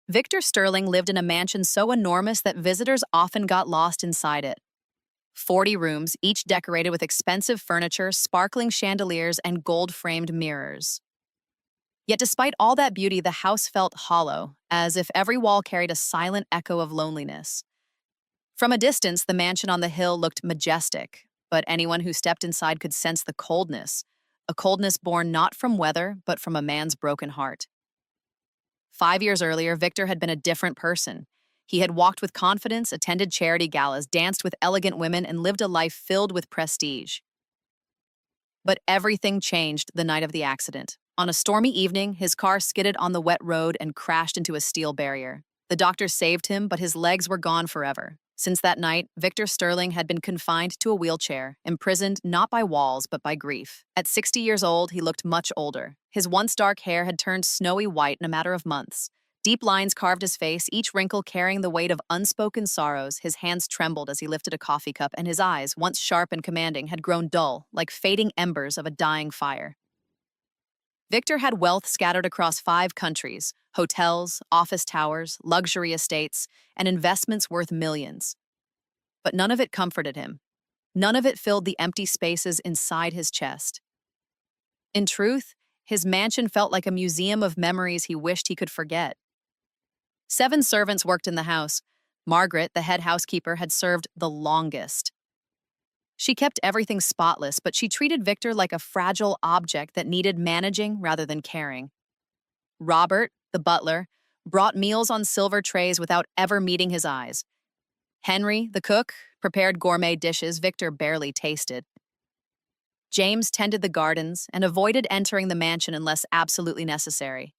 Victor Sterling lived in a mansion so enormous that visitors often got lost inside it. 40 rooms, each decorated with expensive furniture, sparkling chandeliers, and gold-framed mirrors. Yet despite all that beauty, the house felt hollow, as if every wall carried a silent echo of loneliness. From a distance, the mansion on the hill looked majestic, but anyone who stepped inside could sense the coldness, a coldness born not from weather, but from a man's broken heart. 5 years earlier, Victor had been a different person. He had walked with confidence, attended charity galas, danced with elegant women, and lived a life filled with prestige. But everything changed the night of the accident. On a stormy evening, his car skidded on the wet road and crashed into a steel barrier. The doctors saved him, but his legs were gone forever. Since that night, Victor Sterling had been confined to a wheelchair, imprisoned not by walls but by grief. At 60 years old, he looked much older. His once dark hair had turned snowy white in a matter of months. Deep lines carved his face, each wrinkle carrying the weight of unspoken sorrows. His hands trembled as he lifted a coffee cup, and his eyes, once sharp and commanding, had grown dull, like fading embers of a dying fire. Victor had wealth scattered across 5 countries: hotels, office towers, luxury estates, and investments worth millions. But none of it comforted him. None of it filled the empty spaces inside his chest. In truth, his mansion felt like a museum of memories he wished he could forget. 7 servants worked in the house. Margaret, the head housekeeper, had served the longest. She kept everything spotless, but she treated Victor like a fragile object that needed managing rather than caring. Robert, the butler, brought meals on silver trays without ever meeting his eyes. Henry, the cook, prepared gourmet dishes Victor barely tasted. James tended the gardens and avoided entering the mansion unless absolutely necessary.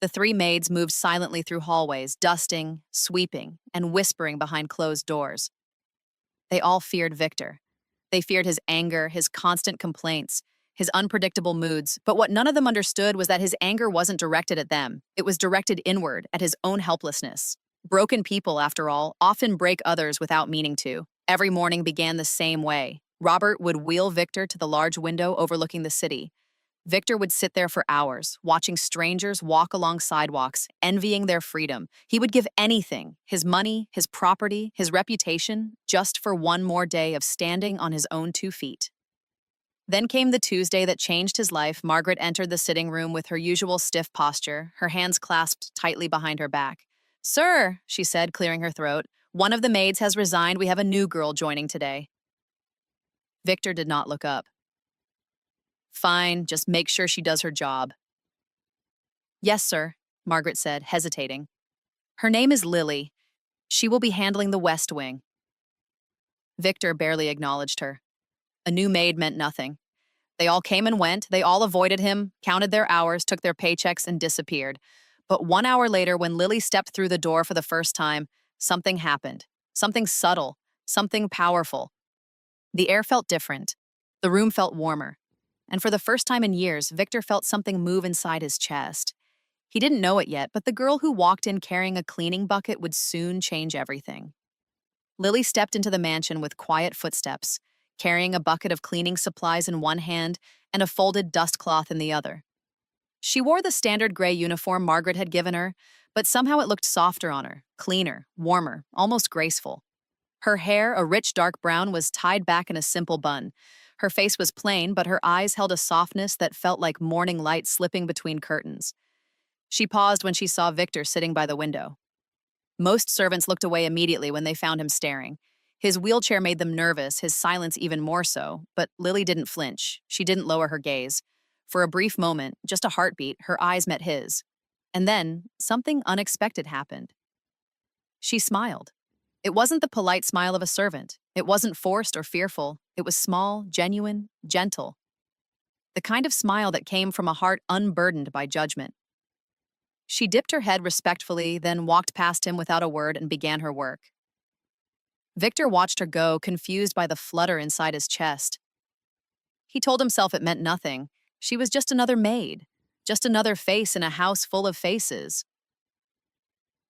The 3 maids moved silently through hallways, dusting, sweeping, and whispering behind closed doors. They all feared Victor. They feared his anger, his constant complaints, his unpredictable moods, but what none of them understood was that his anger wasn't directed at them. It was directed inward, at his own helplessness. Broken people, after all, often break others without meaning to. Every morning began the same way. Robert would wheel Victor to the large window overlooking the city. Victor would sit there for hours, watching strangers walk along sidewalks, envying their freedom. He would give anything, his money, his property, his reputation, just for one more day of standing on his own 2 feet. Then came the Tuesday that changed his life. Margaret entered the sitting room with her usual stiff posture, her hands clasped tightly behind her back. "Sir," she said, clearing her throat, "one of the maids has resigned. We have a new girl joining today." Victor did not look up. "Fine, just make sure she does her job." "Yes, sir," Margaret said, hesitating. "Her name is Lily. She will be handling the West Wing." Victor barely acknowledged her. A new maid meant nothing. They all came and went, they all avoided him, counted their hours, took their paychecks, and disappeared. But 1 hour later, when Lily stepped through the door for the first time, something happened. Something subtle, something powerful. The air felt different. The room felt warmer. And for the first time in years, Victor felt something move inside his chest. He didn't know it yet, but the girl who walked in carrying a cleaning bucket would soon change everything. Lily stepped into the mansion with quiet footsteps, carrying a bucket of cleaning supplies in one hand and a folded dust cloth in the other. She wore the standard gray uniform Margaret had given her, but somehow it looked softer on her, cleaner, warmer, almost graceful. Her hair, a rich dark brown, was tied back in a simple bun. Her face was plain, but her eyes held a softness that felt like morning light slipping between curtains. She paused when she saw Victor sitting by the window. Most servants looked away immediately when they found him staring. His wheelchair made them nervous, his silence even more so, but Lily didn't flinch. She didn't lower her gaze. For a brief moment, just a heartbeat, her eyes met his. And then, something unexpected happened. She smiled. It wasn't the polite smile of a servant. It wasn't forced or fearful. It was small, genuine, gentle. The kind of smile that came from a heart unburdened by judgment. She dipped her head respectfully, then walked past him without a word and began her work. Victor watched her go, confused by the flutter inside his chest. He told himself it meant nothing. She was just another maid, just another face in a house full of faces.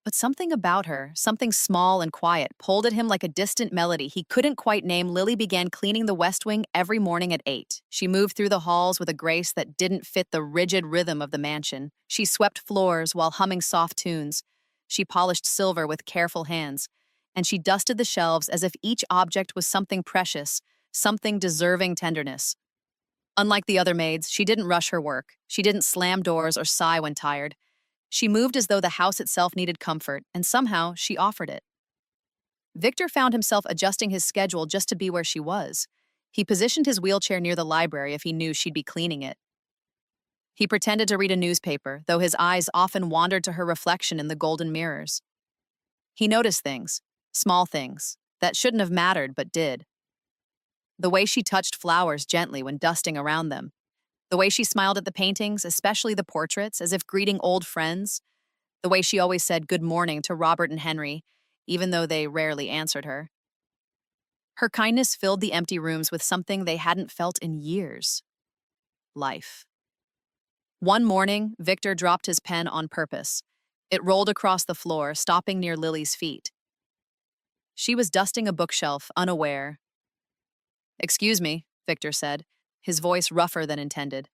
But something about her, something small and quiet, pulled at him like a distant melody he couldn't quite name. Lily began cleaning the West Wing every morning at 8. She moved through the halls with a grace that didn't fit the rigid rhythm of the mansion. She swept floors while humming soft tunes. She polished silver with careful hands. And she dusted the shelves as if each object was something precious, something deserving tenderness. Unlike the other maids, she didn't rush her work. She didn't slam doors or sigh when tired. She moved as though the house itself needed comfort, and somehow she offered it. Victor found himself adjusting his schedule just to be where she was. He positioned his wheelchair near the library if he knew she'd be cleaning it. He pretended to read a newspaper, though his eyes often wandered to her reflection in the golden mirrors. He noticed things, small things, that shouldn't have mattered but did. The way she touched flowers gently when dusting around them. The way she smiled at the paintings, especially the portraits, as if greeting old friends. The way she always said good morning to Robert and Henry, even though they rarely answered her. Her kindness filled the empty rooms with something they hadn't felt in years. Life. One morning, Victor dropped his pen on purpose. It rolled across the floor, stopping near Lily's feet. She was dusting a bookshelf, unaware. "Excuse me," Victor said, his voice rougher than intended.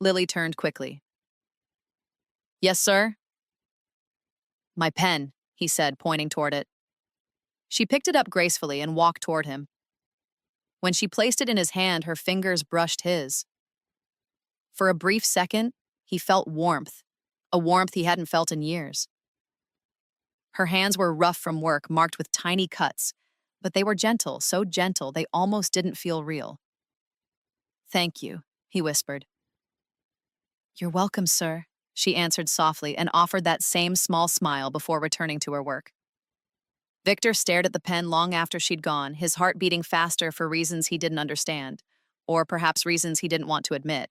Lily turned quickly. "Yes, sir?" "My pen," he said, pointing toward it. She picked it up gracefully and walked toward him. When she placed it in his hand, her fingers brushed his. For a brief second, he felt warmth, a warmth he hadn't felt in years. Her hands were rough from work, marked with tiny cuts, but they were gentle, so gentle they almost didn't feel real. "Thank you," he whispered. "You're welcome, sir," she answered softly and offered that same small smile before returning to her work. Victor stared at the pen long after she'd gone, his heart beating faster for reasons he didn't understand, or perhaps reasons he didn't want to admit.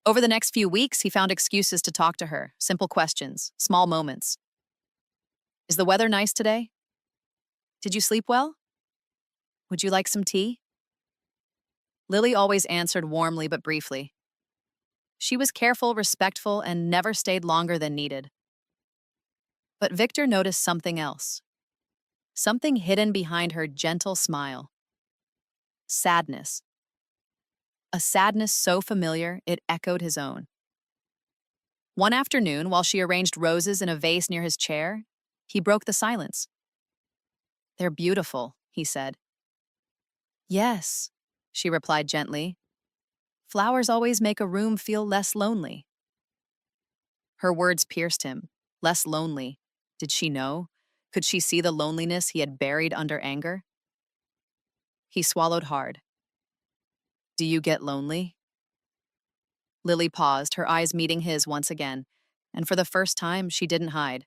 Over the next few weeks, he found excuses to talk to her, simple questions, small moments. "Is the weather nice today? Did you sleep well? Would you like some tea?" Lily always answered warmly but briefly. She was careful, respectful, and never stayed longer than needed. But Victor noticed something else. Something hidden behind her gentle smile. Sadness. A sadness so familiar it echoed his own. One afternoon, while she arranged roses in a vase near his chair, he broke the silence. "They're beautiful," he said. "Yes," she replied gently. "Flowers always make a room feel less lonely." Her words pierced him. Less lonely. Did she know? Could she see the loneliness he had buried under anger? He swallowed hard. "Do you get lonely?" Lily paused, her eyes meeting his once again, and for the first time she didn't hide.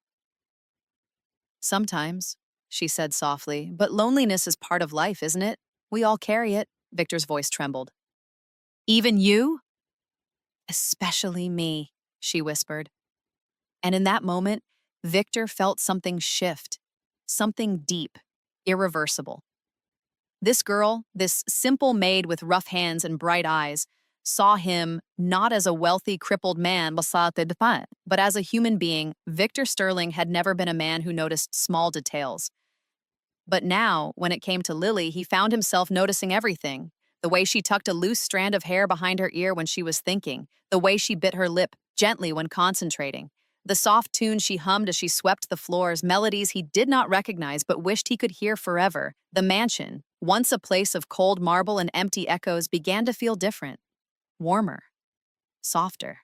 "Sometimes," she said softly, "but loneliness is part of life, isn't it? We all carry it." Victor's voice trembled. "Even you?" "Especially me," she whispered. And in that moment, Victor felt something shift, something deep, irreversible. This girl, this simple maid with rough hands and bright eyes, saw him not as a wealthy, crippled man, but as a human being. Victor Sterling had never been a man who noticed small details. But now, when it came to Lily, he found himself noticing everything. The way she tucked a loose strand of hair behind her ear when she was thinking, the way she bit her lip gently when concentrating, the soft tune she hummed as she swept the floors, melodies he did not recognize but wished he could hear forever. The mansion, once a place of cold marble and empty echoes, began to feel different, warmer, softer.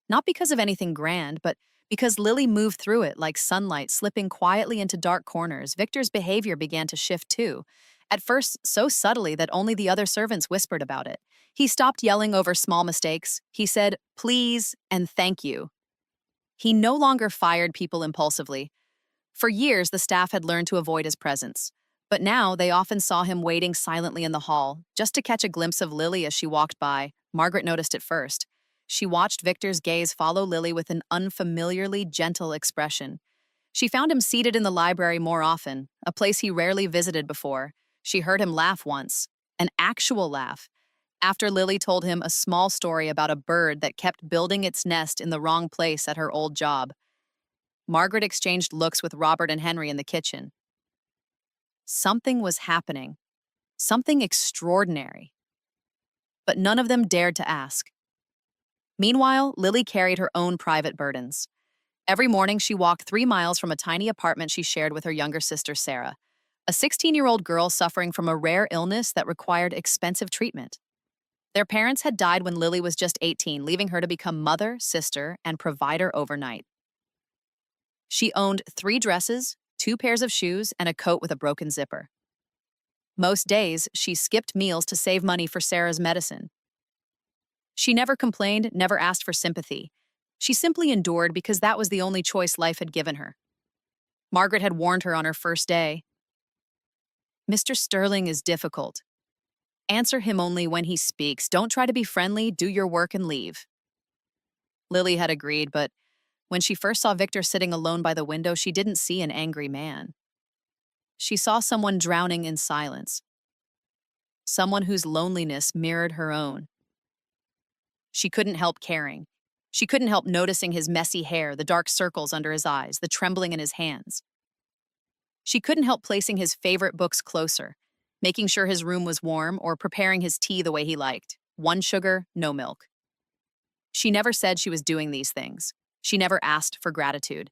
Not because of anything grand, but because Lily moved through it like sunlight slipping quietly into dark corners. Victor's behavior began to shift too, at first so subtly that only the other servants whispered about it. He stopped yelling over small mistakes. He said, "Please" and "thank you." He no longer fired people impulsively. For years, the staff had learned to avoid his presence. But now they often saw him waiting silently in the hall, just to catch a glimpse of Lily as she walked by. Margaret noticed it first. She watched Victor's gaze follow Lily with an unfamiliarly gentle expression. She found him seated in the library more often, a place he rarely visited before. She heard him laugh once, an actual laugh, after Lily told him a small story about a bird that kept building its nest in the wrong place at her old job. Margaret exchanged looks with Robert and Henry in the kitchen. Something was happening, something extraordinary. But none of them dared to ask. Meanwhile, Lily carried her own private burdens. Every morning, she walked 3 miles from a tiny apartment she shared with her younger sister, Sarah, a 16-year-old girl suffering from a rare illness that required expensive treatment. Their parents had died when Lily was just 18, leaving her to become mother, sister, and provider overnight. She owned 3 dresses, 2 pairs of shoes, and a coat with a broken zipper. Most days, she skipped meals to save money for Sarah's medicine. She never complained, never asked for sympathy. She simply endured because that was the only choice life had given her. Margaret had warned her on her first day. "Mr. Sterling is difficult. Answer him only when he speaks. Don't try to be friendly, do your work and leave." Lily had agreed, but when she first saw Victor sitting alone by the window, she didn't see an angry man. She saw someone drowning in silence, someone whose loneliness mirrored her own. She couldn't help caring. She couldn't help noticing his messy hair, the dark circles under his eyes, the trembling in his hands. She couldn't help placing his favorite books closer, making sure his room was warm or preparing his tea the way he liked. 1 sugar, no milk. She never said she was doing these things. She never asked for gratitude.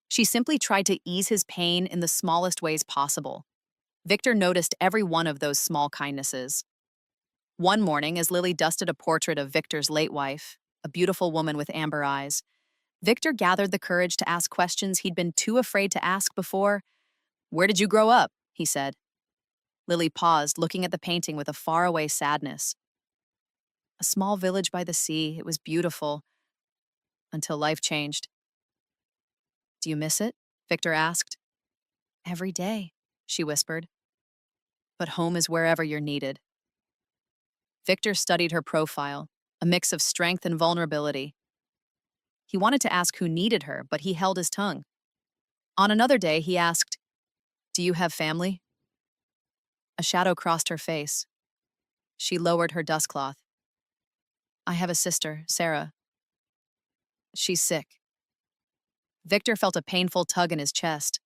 She simply tried to ease his pain in the smallest ways possible. Victor noticed every one of those small kindnesses. One morning, as Lily dusted a portrait of Victor's late wife, a beautiful woman with amber eyes, Victor gathered the courage to ask questions he'd been too afraid to ask before. "Where did you grow up?" he said. Lily paused, looking at the painting with a faraway sadness. "A small village by the sea. It was beautiful. Until life changed." "Do you miss it?" Victor asked. "Every day," she whispered. "But home is wherever you're needed." Victor studied her profile, a mix of strength and vulnerability. He wanted to ask who needed her, but he held his tongue. On another day, he asked, "Do you have family?" A shadow crossed her face. She lowered her dustcloth. "I have a sister, Sarah. She's sick." Victor felt a painful tug in his chest.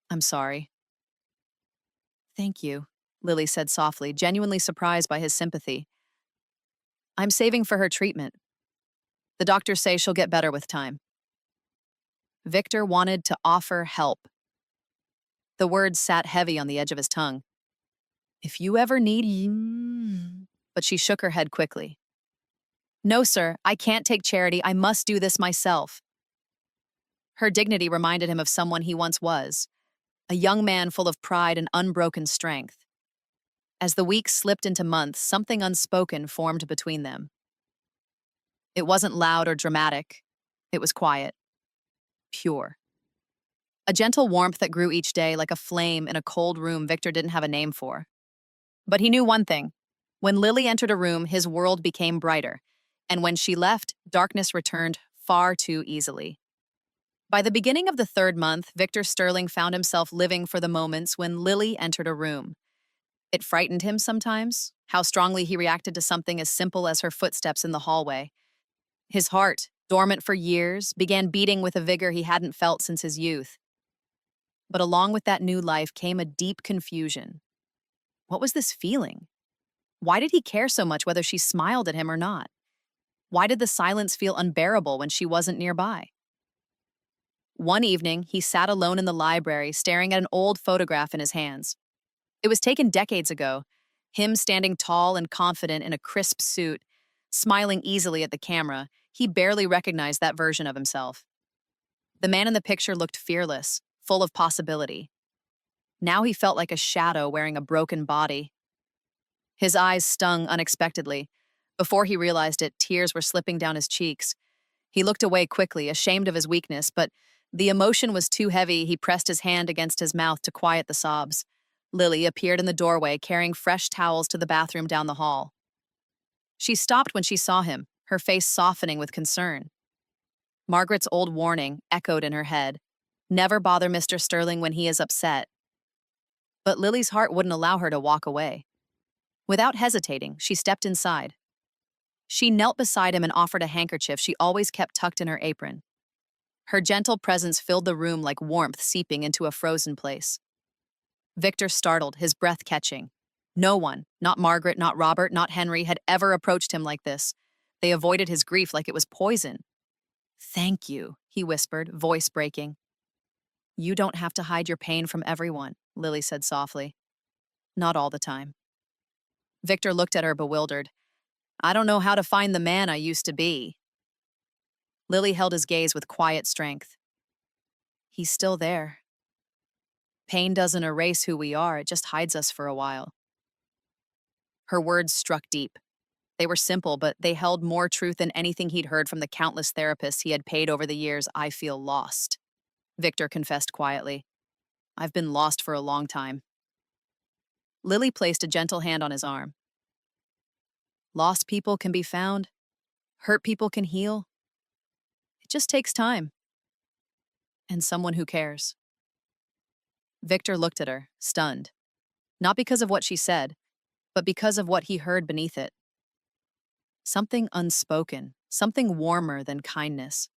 "I'm sorry." "Thank you," Lily said softly, genuinely surprised by his sympathy. "I'm saving for her treatment. The doctors say she'll get better with time." Victor wanted to offer help. The words sat heavy on the edge of his tongue. "If you ever need..." But she shook her head quickly. "No, sir, I can't take charity. I must do this myself." Her dignity reminded him of someone he once was, a young man full of pride and unbroken strength. As the weeks slipped into months, something unspoken formed between them. It wasn't loud or dramatic. It was quiet, pure. A gentle warmth that grew each day like a flame in a cold room Victor didn't have a name for. But he knew one thing. When Lily entered a room, his world became brighter. And when she left, darkness returned far too easily. By the beginning of the 3rd month, Victor Sterling found himself living for the moments when Lily entered a room. It frightened him sometimes, how strongly he reacted to something as simple as her footsteps in the hallway. His heart, dormant for years, began beating with a vigor he hadn't felt since his youth. But along with that new life came a deep confusion. What was this feeling? Why did he care so much whether she smiled at him or not? Why did the silence feel unbearable when she wasn't nearby? One evening, he sat alone in the library, staring at an old photograph in his hands. It was taken decades ago, him standing tall and confident in a crisp suit, smiling easily at the camera. He barely recognized that version of himself. The man in the picture looked fearless, full of possibility. Now he felt like a shadow wearing a broken body. His eyes stung unexpectedly. Before he realized it, tears were slipping down his cheeks. He looked away quickly, ashamed of his weakness, but the emotion was too heavy. He pressed his hand against his mouth to quiet the sobs. Lily appeared in the doorway, carrying fresh towels to the bathroom down the hall. She stopped when she saw him, her face softening with concern. Margaret's old warning echoed in her head. Never bother Mr. Sterling when he is upset. But Lily's heart wouldn't allow her to walk away. Without hesitating, she stepped inside. She knelt beside him and offered a handkerchief she always kept tucked in her apron. Her gentle presence filled the room like warmth seeping into a frozen place. Victor startled, his breath catching. No one, not Margaret, not Robert, not Henry, had ever approached him like this. They avoided his grief like it was poison. "Thank you," he whispered, voice breaking. "You don't have to hide your pain from everyone," Lily said softly. "Not all the time." Victor looked at her bewildered. "I don't know how to find the man I used to be." Lily held his gaze with quiet strength. "He's still there. Pain doesn't erase who we are, it just hides us for a while." Her words struck deep. They were simple, but they held more truth than anything he'd heard from the countless therapists he had paid over the years. "I feel lost," Victor confessed quietly. "I've been lost for a long time." Lily placed a gentle hand on his arm. "Lost people can be found. Hurt people can heal. It just takes time. And someone who cares." Victor looked at her, stunned. Not because of what she said, but because of what he heard beneath it. Something unspoken, something warmer than kindness.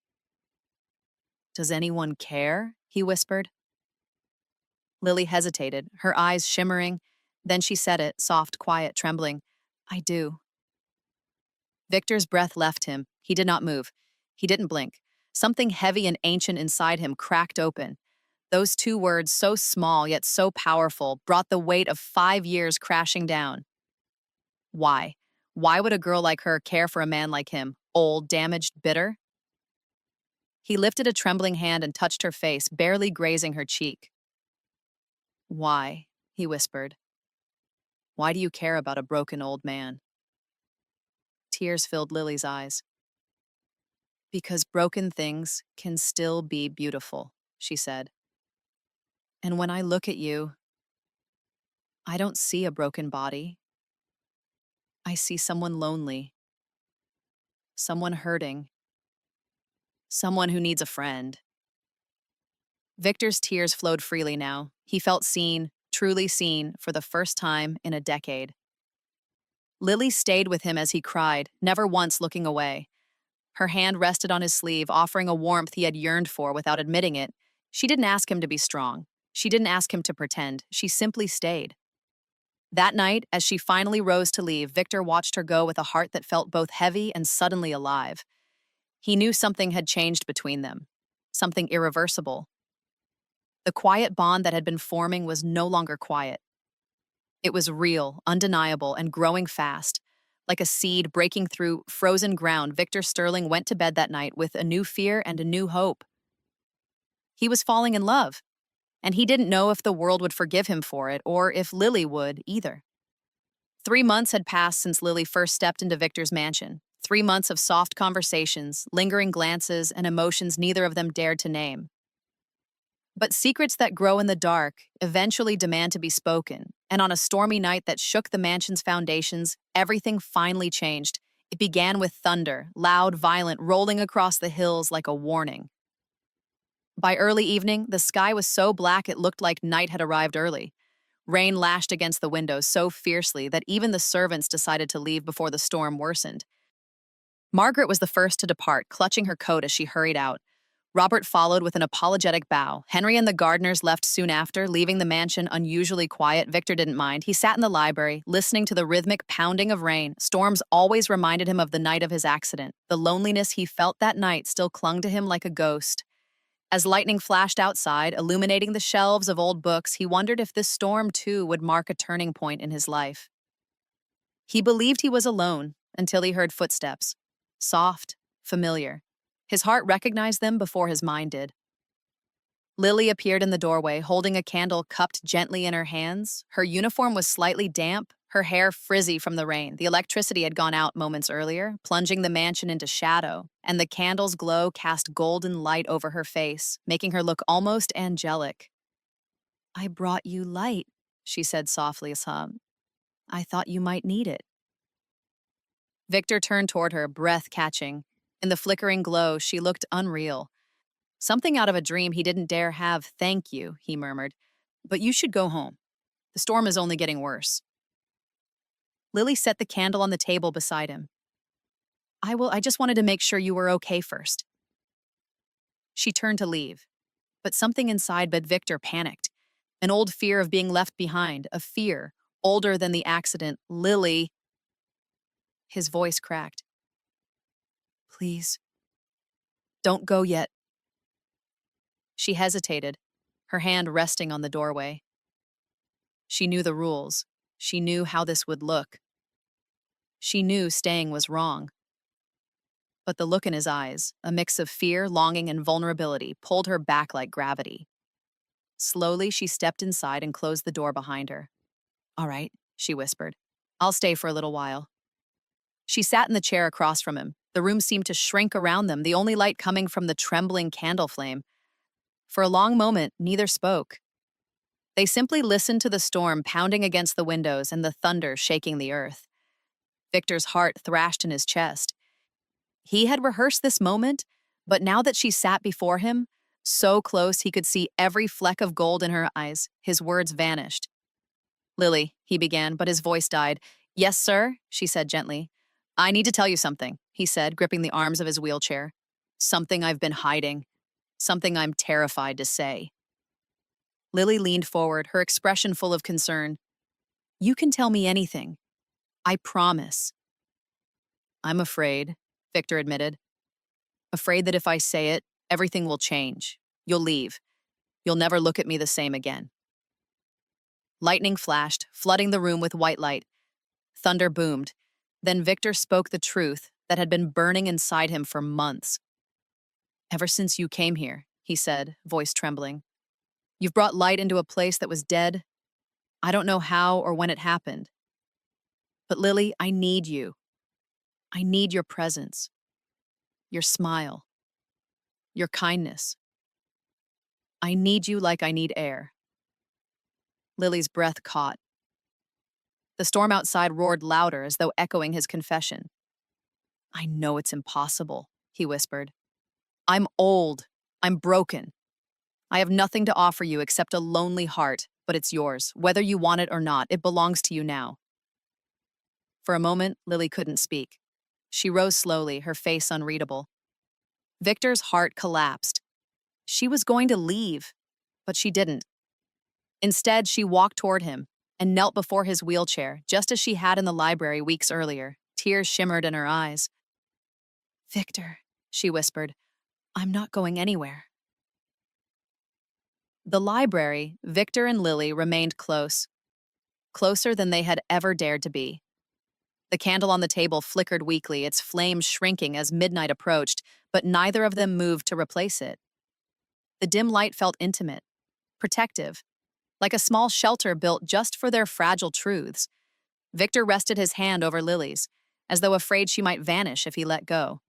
"Does anyone care?" he whispered. Lily hesitated, her eyes shimmering. Then she said it, soft, quiet, trembling. "I do." Victor's breath left him. He did not move. He didn't blink. Something heavy and ancient inside him cracked open. Those two words, so small yet so powerful, brought the weight of 5 years crashing down. Why? Why would a girl like her care for a man like him? Old, damaged, bitter? He lifted a trembling hand and touched her face, barely grazing her cheek. "Why?" he whispered. "Why do you care about a broken old man?" Tears filled Lily's eyes. "Because broken things can still be beautiful," she said. "And when I look at you, I don't see a broken body. I see someone lonely, someone hurting, someone who needs a friend." Victor's tears flowed freely now. He felt seen, truly seen, for the first time in a decade. Lily stayed with him as he cried, never once looking away. Her hand rested on his sleeve, offering a warmth he had yearned for without admitting it. She didn't ask him to be strong. She didn't ask him to pretend. She simply stayed. That night, as she finally rose to leave, Victor watched her go with a heart that felt both heavy and suddenly alive. He knew something had changed between them, something irreversible. The quiet bond that had been forming was no longer quiet. It was real, undeniable, and growing fast. Like a seed breaking through frozen ground, Victor Sterling went to bed that night with a new fear and a new hope. He was falling in love, and he didn't know if the world would forgive him for it or if Lily would either. 3 months had passed since Lily first stepped into Victor's mansion. 3 months of soft conversations, lingering glances, and emotions neither of them dared to name. But secrets that grow in the dark eventually demand to be spoken, and on a stormy night that shook the mansion's foundations, everything finally changed. It began with thunder, loud, violent, rolling across the hills like a warning. By early evening, the sky was so black it looked like night had arrived early. Rain lashed against the windows so fiercely that even the servants decided to leave before the storm worsened. Margaret was the first to depart, clutching her coat as she hurried out. Robert followed with an apologetic bow. Henry and the gardeners left soon after, leaving the mansion unusually quiet. Victor didn't mind. He sat in the library, listening to the rhythmic pounding of rain. Storms always reminded him of the night of his accident. The loneliness he felt that night still clung to him like a ghost. As lightning flashed outside, illuminating the shelves of old books, he wondered if this storm, too, would mark a turning point in his life. He believed he was alone until he heard footsteps. Soft, familiar. His heart recognized them before his mind did. Lily appeared in the doorway, holding a candle cupped gently in her hands. Her uniform was slightly damp, her hair frizzy from the rain. The electricity had gone out moments earlier, plunging the mansion into shadow, and the candle's glow cast golden light over her face, making her look almost angelic. "I brought you light," she said softly as "I thought you might need it." Victor turned toward her, breath catching. In the flickering glow, she looked unreal. Something out of a dream he didn't dare have. "Thank you," he murmured. "But you should go home. The storm is only getting worse." Lily set the candle on the table beside him. I just wanted to make sure you were okay first." She turned to leave, but something inside but Victor panicked. An old fear of being left behind, a fear older than the accident. Lily, his voice cracked. Please, don't go yet. She hesitated, her hand resting on the doorway. She knew the rules. She knew how this would look. She knew staying was wrong. But the look in his eyes, a mix of fear, longing, and vulnerability, pulled her back like gravity. Slowly, she stepped inside and closed the door behind her. All right, she whispered. I'll stay for a little while. She sat in the chair across from him. The room seemed to shrink around them, the only light coming from the trembling candle flame. For a long moment, neither spoke. They simply listened to the storm pounding against the windows and the thunder shaking the earth. Victor's heart thrashed in his chest. He had rehearsed this moment, but now that she sat before him, so close he could see every fleck of gold in her eyes, his words vanished. Lily, he began, but his voice died. Yes, sir, she said gently. I need to tell you something, he said, gripping the arms of his wheelchair. Something I've been hiding. Something I'm terrified to say. Lily leaned forward, her expression full of concern. You can tell me anything. I promise. I'm afraid, Victor admitted. Afraid that if I say it, everything will change. You'll leave. You'll never look at me the same again. Lightning flashed, flooding the room with white light. Thunder boomed. Then Victor spoke the truth that had been burning inside him for months. Ever since you came here, he said, voice trembling. You've brought light into a place that was dead. I don't know how or when it happened. But Lily, I need you. I need your presence, your smile, your kindness. I need you like I need air. Lily's breath caught. The storm outside roared louder as though echoing his confession. I know it's impossible, he whispered. I'm old. I'm broken. I have nothing to offer you except a lonely heart, but it's yours. Whether you want it or not, it belongs to you now. For a moment, Lily couldn't speak. She rose slowly, her face unreadable. Victor's heart collapsed. She was going to leave, but she didn't. Instead, she walked toward him and knelt before his wheelchair, just as she had in the library weeks earlier. Tears shimmered in her eyes. Victor, she whispered, I'm not going anywhere. The library, Victor and Lily remained close, closer than they had ever dared to be. The candle on the table flickered weakly, its flame shrinking as midnight approached, but neither of them moved to replace it. The dim light felt intimate, protective, like a small shelter built just for their fragile truths. Victor rested his hand over Lily's, as though afraid she might vanish if he let go.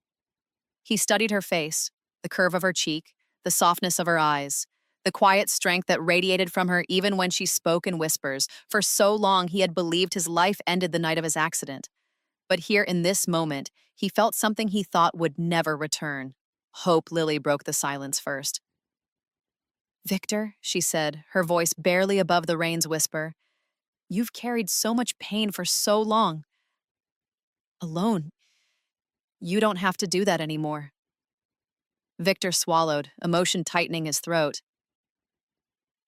He studied her face, the curve of her cheek, the softness of her eyes, the quiet strength that radiated from her even when she spoke in whispers. For so long he had believed his life ended the night of his accident. But here in this moment, he felt something he thought would never return. Hope. Lily broke the silence first. Victor, she said, her voice barely above the rain's whisper, you've carried so much pain for so long. Alone. You don't have to do that anymore. Victor swallowed, emotion tightening his throat.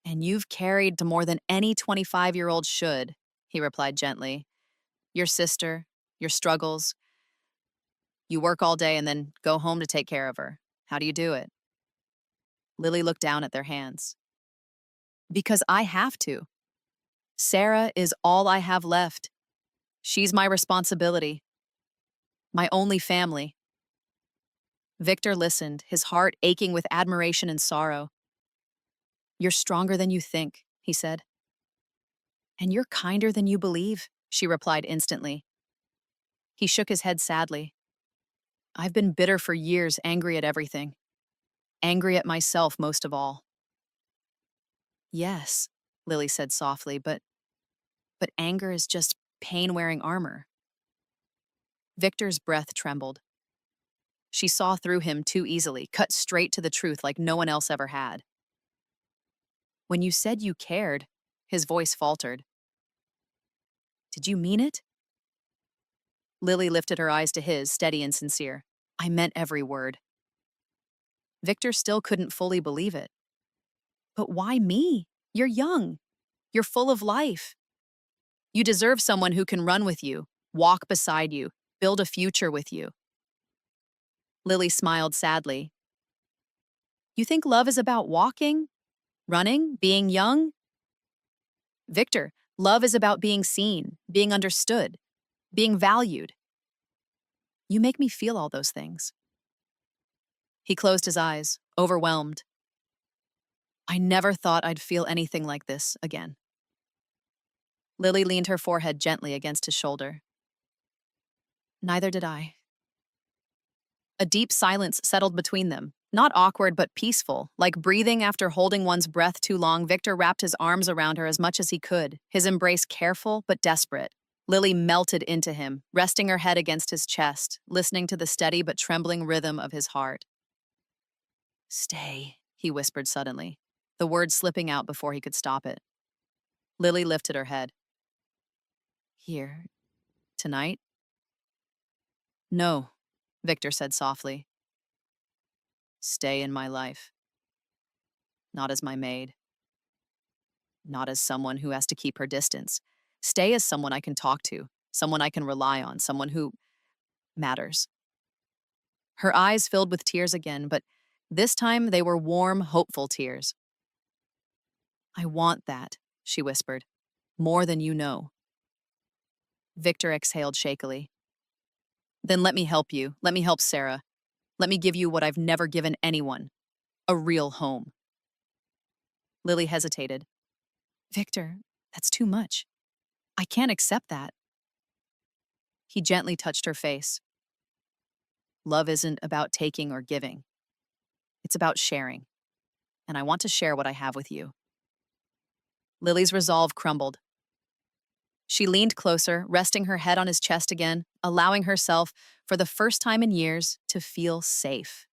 And you've carried to more than any 25-year-old should, he replied gently. Your sister, your struggles. You work all day and then go home to take care of her. How do you do it? Lily looked down at their hands. Because I have to. Sarah is all I have left. She's my responsibility. My only family. Victor listened, his heart aching with admiration and sorrow. You're stronger than you think, he said. And you're kinder than you believe, she replied instantly. He shook his head sadly. I've been bitter for years, angry at everything. Angry at myself most of all. Yes, Lily said softly, but anger is just pain wearing armor. Victor's breath trembled. She saw through him too easily, cut straight to the truth like no one else ever had. When you said you cared, his voice faltered. Did you mean it? Lily lifted her eyes to his, steady and sincere. I meant every word. Victor still couldn't fully believe it. But why me? You're young. You're full of life. You deserve someone who can run with you, walk beside you, build a future with you. Lily smiled sadly. You think love is about walking, running, being young? Victor, love is about being seen, being understood, being valued. You make me feel all those things. He closed his eyes, overwhelmed. I never thought I'd feel anything like this again. Lily leaned her forehead gently against his shoulder. Neither did I. A deep silence settled between them, not awkward but peaceful, like breathing after holding one's breath too long. Victor wrapped his arms around her as much as he could, his embrace careful but desperate. Lily melted into him, resting her head against his chest, listening to the steady but trembling rhythm of his heart. Stay, he whispered suddenly, the words slipping out before he could stop it. Lily lifted her head. Here, tonight? No, Victor said softly. Stay in my life. Not as my maid. Not as someone who has to keep her distance. Stay as someone I can talk to, someone I can rely on, someone who matters. Her eyes filled with tears again, but this time they were warm, hopeful tears. I want that, she whispered, more than you know. Victor exhaled shakily. Then let me help you. Let me help Sarah. Let me give you what I've never given anyone, a real home. Lily hesitated. Victor, that's too much. I can't accept that. He gently touched her face. Love isn't about taking or giving. It's about sharing. And I want to share what I have with you. Lily's resolve crumbled. She leaned closer, resting her head on his chest again, allowing herself, for the first time in years, to feel safe.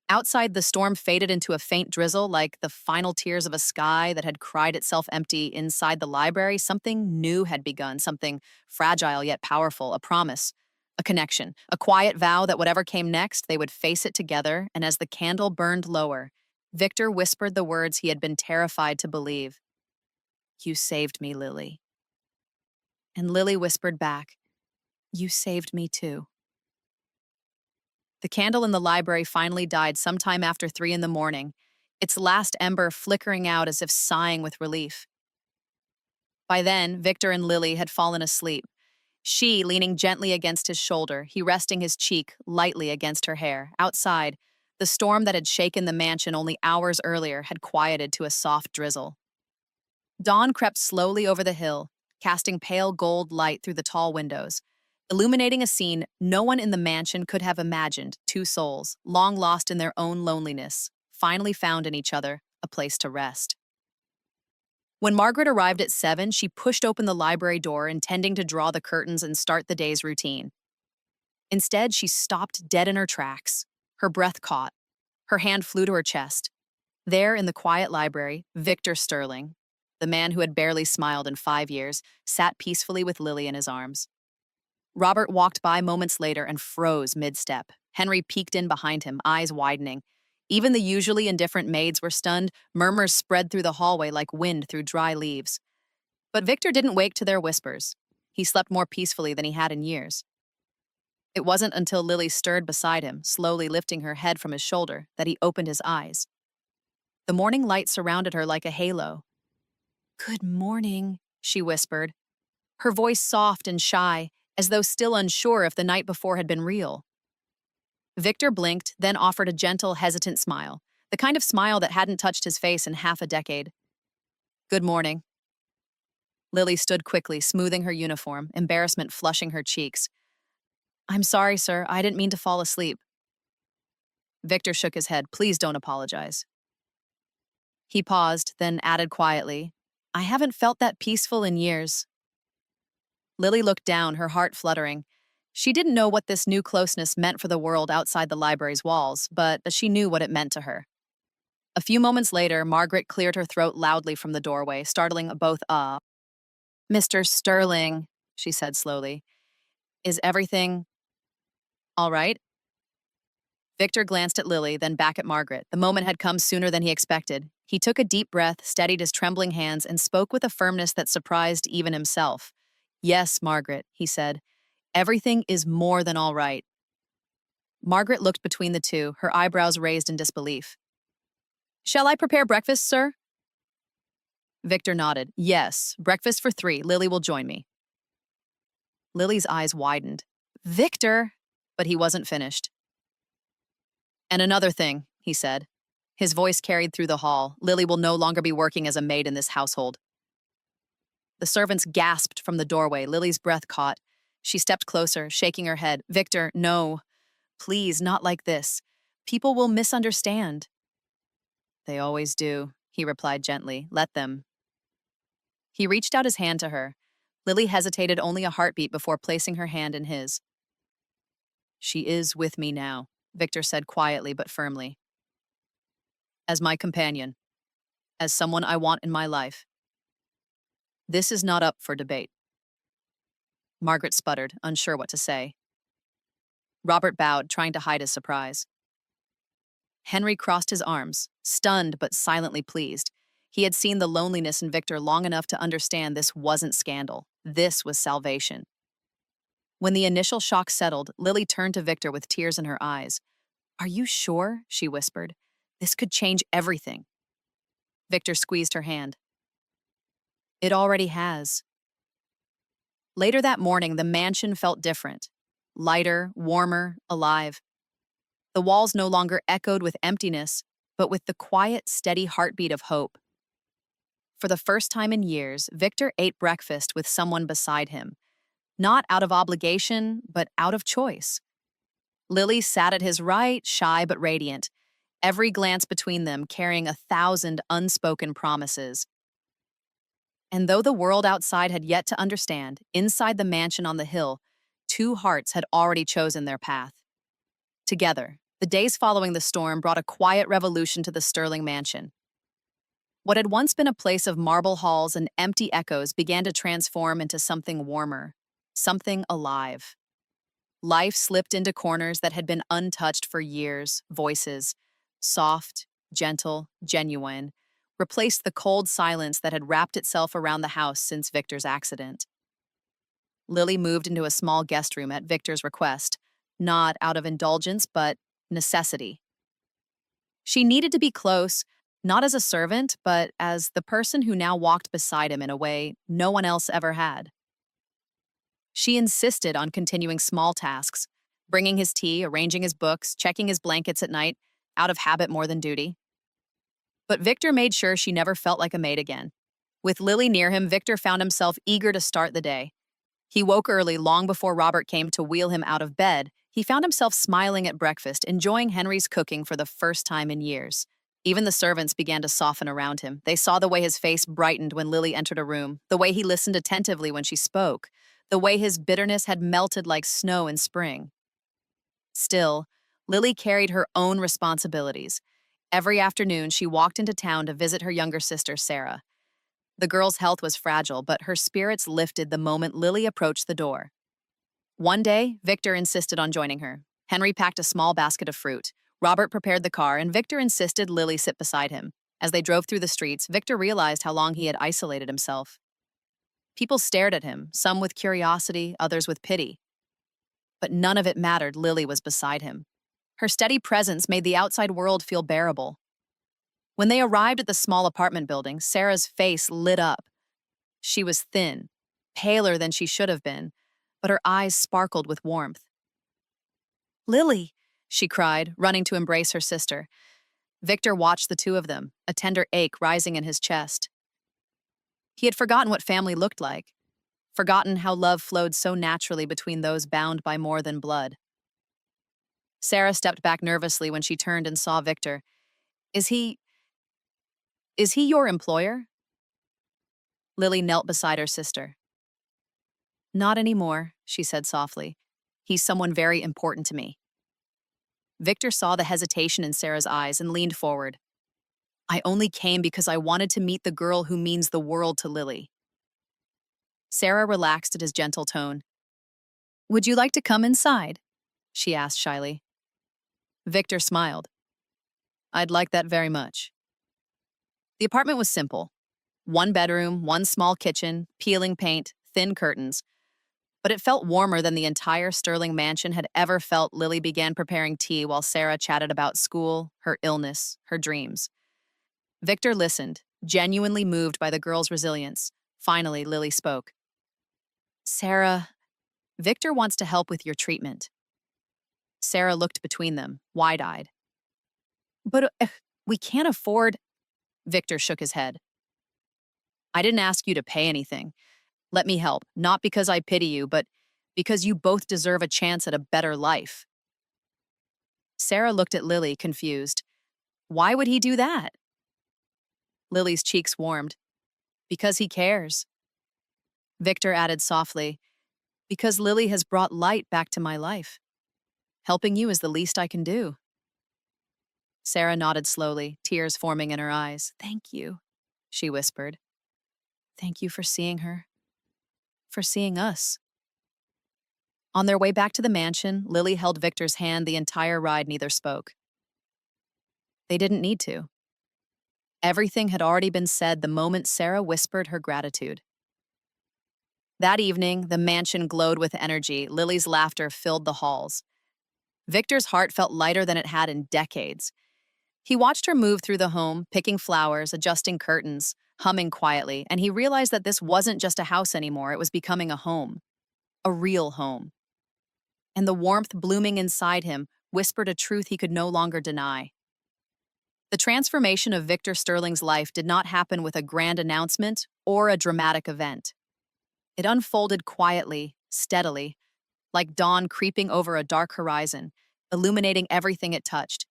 Outside, the storm faded into a faint drizzle, like the final tears of a sky that had cried itself empty. Inside the library, something new had begun, something fragile yet powerful, a promise, a connection, a quiet vow that whatever came next, they would face it together. And as the candle burned lower, Victor whispered the words he had been terrified to believe. You saved me, Lily. And Lily whispered back, you saved me too. The candle in the library finally died sometime after 3 a.m, its last ember flickering out as if sighing with relief. By then, Victor and Lily had fallen asleep, she leaning gently against his shoulder, he resting his cheek lightly against her hair. Outside, the storm that had shaken the mansion only hours earlier had quieted to a soft drizzle. Dawn crept slowly over the hill, casting pale gold light through the tall windows, illuminating a scene no one in the mansion could have imagined. Two souls, long lost in their own loneliness, finally found in each other a place to rest. When Margaret arrived at 7, she pushed open the library door, intending to draw the curtains and start the day's routine. Instead, she stopped dead in her tracks, her breath caught. Her hand flew to her chest. There, in the quiet library, Victor Sterling, the man who had barely smiled in 5 years, sat peacefully with Lily in his arms. Robert walked by moments later and froze mid-step. Henry peeked in behind him, eyes widening. Even the usually indifferent maids were stunned. Murmurs spread through the hallway like wind through dry leaves. But Victor didn't wake to their whispers. He slept more peacefully than he had in years. It wasn't until Lily stirred beside him, slowly lifting her head from his shoulder, that he opened his eyes. The morning light surrounded her like a halo. "Good morning," she whispered, her voice soft and shy, as though still unsure if the night before had been real. Victor blinked, then offered a gentle, hesitant smile, the kind of smile that hadn't touched his face in half a decade. "Good morning." Lily stood quickly, smoothing her uniform, embarrassment flushing her cheeks. "I'm sorry, sir. I didn't mean to fall asleep." Victor shook his head. "Please don't apologize." He paused, then added quietly, "I haven't felt that peaceful in years." Lily looked down, her heart fluttering. She didn't know what this new closeness meant for the world outside the library's walls, but she knew what it meant to her. A few moments later, Margaret cleared her throat loudly from the doorway, startling both up. "Mr. Sterling," she said slowly, "is everything all right?" Victor glanced at Lily, then back at Margaret. The moment had come sooner than he expected. He took a deep breath, steadied his trembling hands, and spoke with a firmness that surprised even himself. "Yes, Margaret," he said. "Everything is more than all right." Margaret looked between the two, her eyebrows raised in disbelief. "Shall I prepare breakfast, sir?" Victor nodded. "Yes, breakfast for 3. Lily will join me." Lily's eyes widened. "Victor!" But he wasn't finished. "And another thing," he said. His voice carried through the hall. "Lily will no longer be working as a maid in this household." The servants gasped from the doorway. Lily's breath caught. She stepped closer, shaking her head. "Victor, no. Please, not like this. People will misunderstand." "They always do," he replied gently. "Let them." He reached out his hand to her. Lily hesitated only a heartbeat before placing her hand in his. "She is with me now," Victor said quietly but firmly. "As my companion. As someone I want in my life. This is not up for debate." Margaret sputtered, unsure what to say. Robert bowed, trying to hide his surprise. Henry crossed his arms, stunned but silently pleased. He had seen the loneliness in Victor long enough to understand this wasn't scandal. This was salvation. When the initial shock settled, Lily turned to Victor with tears in her eyes. "Are you sure?" she whispered. "This could change everything." Victor squeezed her hand. "It already has." Later that morning, the mansion felt different. Lighter, warmer, alive. The walls no longer echoed with emptiness, but with the quiet, steady heartbeat of hope. For the first time in years, Victor ate breakfast with someone beside him. Not out of obligation, but out of choice. Lily sat at his right, shy but radiant, every glance between them carrying 1,000 unspoken promises. And though the world outside had yet to understand, inside the mansion on the hill, 2 hearts had already chosen their path. Together, the days following the storm brought a quiet revolution to the Sterling mansion. What had once been a place of marble halls and empty echoes began to transform into something warmer, something alive. Life slipped into corners that had been untouched for years, voices, soft, gentle, genuine, replaced the cold silence that had wrapped itself around the house since Victor's accident. Lily moved into a small guest room at Victor's request, not out of indulgence, but necessity. She needed to be close, not as a servant, but as the person who now walked beside him in a way no one else ever had. She insisted on continuing small tasks, bringing his tea, arranging his books, checking his blankets at night, out of habit more than duty. But Victor made sure she never felt like a maid again. With Lily near him, Victor found himself eager to start the day. He woke early, long before Robert came to wheel him out of bed. He found himself smiling at breakfast, enjoying Henry's cooking for the first time in years. Even the servants began to soften around him. They saw the way his face brightened when Lily entered a room, the way he listened attentively when she spoke, the way his bitterness had melted like snow in spring. Still, Lily carried her own responsibilities. Every afternoon, she walked into town to visit her younger sister, Sarah. The girl's health was fragile, but her spirits lifted the moment Lily approached the door. One day, Victor insisted on joining her. Henry packed a small basket of fruit. Robert prepared the car, and Victor insisted Lily sit beside him. As they drove through the streets, Victor realized how long he had isolated himself. People stared at him, some with curiosity, others with pity. But none of it mattered. Lily was beside him. Her steady presence made the outside world feel bearable. When they arrived at the small apartment building, Sarah's face lit up. She was thin, paler than she should have been, but her eyes sparkled with warmth. "Lily!" she cried, running to embrace her sister. Victor watched the two of them, a tender ache rising in his chest. He had forgotten what family looked like, forgotten how love flowed so naturally between those bound by more than blood. Sarah stepped back nervously when she turned and saw Victor. Is he your employer?" Lily knelt beside her sister. "Not anymore," she said softly. "He's someone very important to me." Victor saw the hesitation in Sarah's eyes and leaned forward. "I only came because I wanted to meet the girl who means the world to Lily." Sarah relaxed at his gentle tone. "Would you like to come inside?" she asked shyly. Victor smiled. I'd like that very much. The apartment was simple. One bedroom, one small kitchen, peeling paint, thin curtains. But it felt warmer than the entire Sterling mansion had ever felt. Lily began preparing tea while Sarah chatted about school, her illness, her dreams. Victor listened, genuinely moved by the girl's resilience. Finally, Lily spoke. Sarah, Victor wants to help with your treatment. Sarah looked between them, wide-eyed. But we can't afford. Victor shook his head. I didn't ask you to pay anything. Let me help, not because I pity you, but because you both deserve a chance at a better life. Sarah looked at Lily, confused. Why would he do that? Lily's cheeks warmed. Because he cares. Victor added softly, because Lily has brought light back to my life. Helping you is the least I can do. Sarah nodded slowly, tears forming in her eyes. Thank you, she whispered. Thank you for seeing her. For seeing us. On their way back to the mansion, Lily held Victor's hand the entire ride. Neither spoke. They didn't need to. Everything had already been said the moment Sarah whispered her gratitude. That evening, the mansion glowed with energy. Lily's laughter filled the halls. Victor's heart felt lighter than it had in decades. He watched her move through the home, picking flowers, adjusting curtains, humming quietly, and he realized that this wasn't just a house anymore. It was becoming a home. A real home. And the warmth blooming inside him whispered a truth he could no longer deny. The transformation of Victor Sterling's life did not happen with a grand announcement or a dramatic event. It unfolded quietly, steadily, like dawn creeping over a dark horizon, illuminating everything it touched.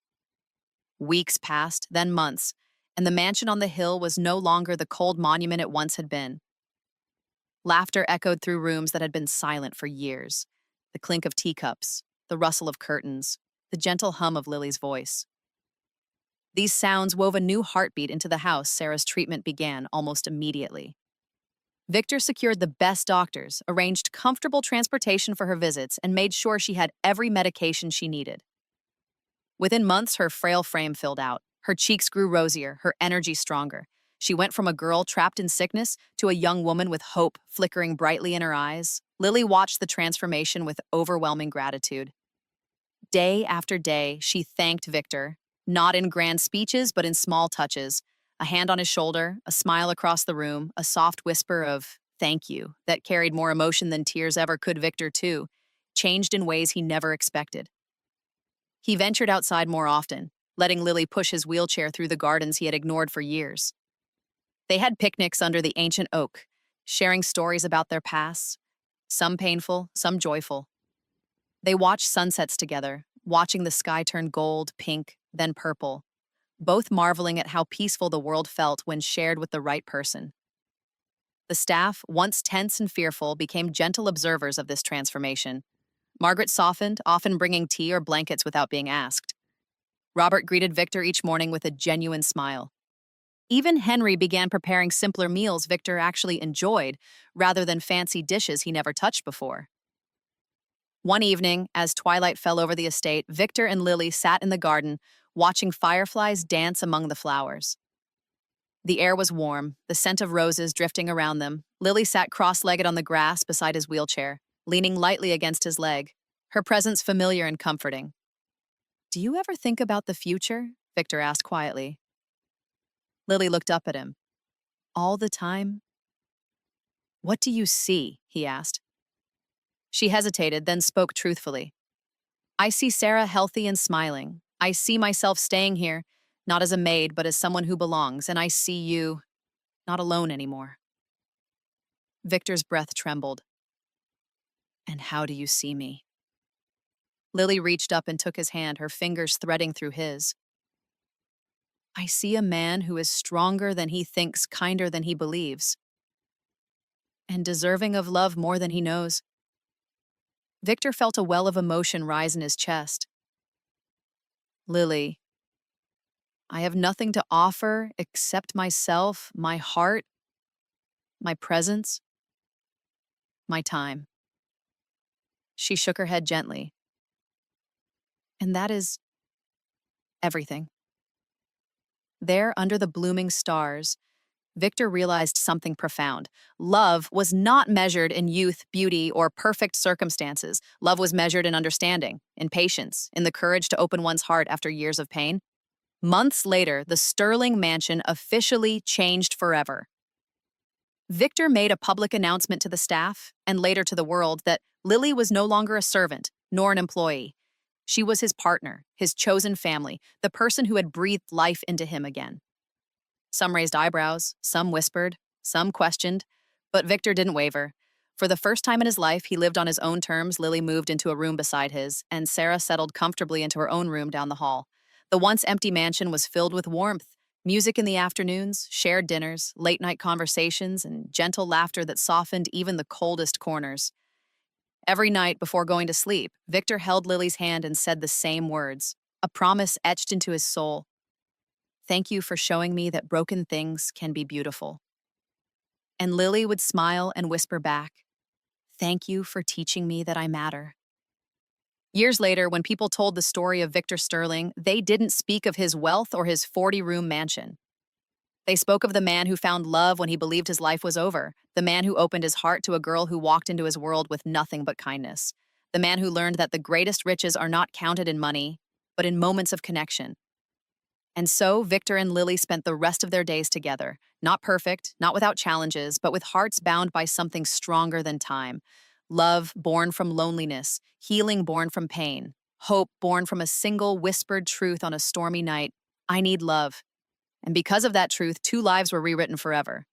Weeks passed, then months, and the mansion on the hill was no longer the cold monument it once had been. Laughter echoed through rooms that had been silent for years. The clink of teacups, the rustle of curtains, the gentle hum of Lily's voice. These sounds wove a new heartbeat into the house. Sarah's treatment began almost immediately. Victor secured the best doctors, arranged comfortable transportation for her visits, and made sure she had every medication she needed. Within months, her frail frame filled out. Her cheeks grew rosier, her energy stronger. She went from a girl trapped in sickness to a young woman with hope flickering brightly in her eyes. Lily watched the transformation with overwhelming gratitude. Day after day, she thanked Victor, not in grand speeches, but in small touches. A hand on his shoulder, a smile across the room, a soft whisper of thank you that carried more emotion than tears ever could. Victor, too, changed in ways he never expected. He ventured outside more often, letting Lily push his wheelchair through the gardens he had ignored for years. They had picnics under the ancient oak, sharing stories about their pasts, some painful, some joyful. They watched sunsets together, watching the sky turn gold, pink, then purple, both marveling at how peaceful the world felt when shared with the right person. The staff, once tense and fearful, became gentle observers of this transformation. Margaret softened, often bringing tea or blankets without being asked. Robert greeted Victor each morning with a genuine smile. Even Henry began preparing simpler meals Victor actually enjoyed, rather than fancy dishes he never touched before. One evening, as twilight fell over the estate, Victor and Lily sat in the garden, watching fireflies dance among the flowers. The air was warm, the scent of roses drifting around them. Lily sat cross-legged on the grass beside his wheelchair, leaning lightly against his leg, her presence familiar and comforting. Do you ever think about the future? Victor asked quietly. Lily looked up at him. All the time? What do you see? He asked. She hesitated, then spoke truthfully. I see Sarah healthy and smiling. I see myself staying here, not as a maid, but as someone who belongs, and I see you not alone anymore. Victor's breath trembled. And how do you see me? Lily reached up and took his hand, her fingers threading through his. I see a man who is stronger than he thinks, kinder than he believes, and deserving of love more than he knows. Victor felt a well of emotion rise in his chest. Lily, I have nothing to offer except myself, my heart, my presence, my time. She shook her head gently. And that is everything. There, under the blooming stars, Victor realized something profound. Love was not measured in youth, beauty, or perfect circumstances. Love was measured in understanding, in patience, in the courage to open one's heart after years of pain. Months later, the Sterling mansion officially changed forever. Victor made a public announcement to the staff, and later to the world, that Lily was no longer a servant, nor an employee. She was his partner, his chosen family, the person who had breathed life into him again. Some raised eyebrows, some whispered, some questioned, but Victor didn't waver. For the first time in his life, he lived on his own terms. Lily moved into a room beside his, and Sarah settled comfortably into her own room down the hall. The once empty mansion was filled with warmth, music in the afternoons, shared dinners, late-night conversations, and gentle laughter that softened even the coldest corners. Every night before going to sleep, Victor held Lily's hand and said the same words, a promise etched into his soul. Thank you for showing me that broken things can be beautiful. And Lily would smile and whisper back, thank you for teaching me that I matter. Years later, when people told the story of Victor Sterling, they didn't speak of his wealth or his 40-room mansion. They spoke of the man who found love when he believed his life was over, the man who opened his heart to a girl who walked into his world with nothing but kindness, the man who learned that the greatest riches are not counted in money, but in moments of connection. And so, Victor and Lily spent the rest of their days together, not perfect, not without challenges, but with hearts bound by something stronger than time. Love born from loneliness, healing born from pain, hope born from a single whispered truth on a stormy night, I need love. And because of that truth, two lives were rewritten forever.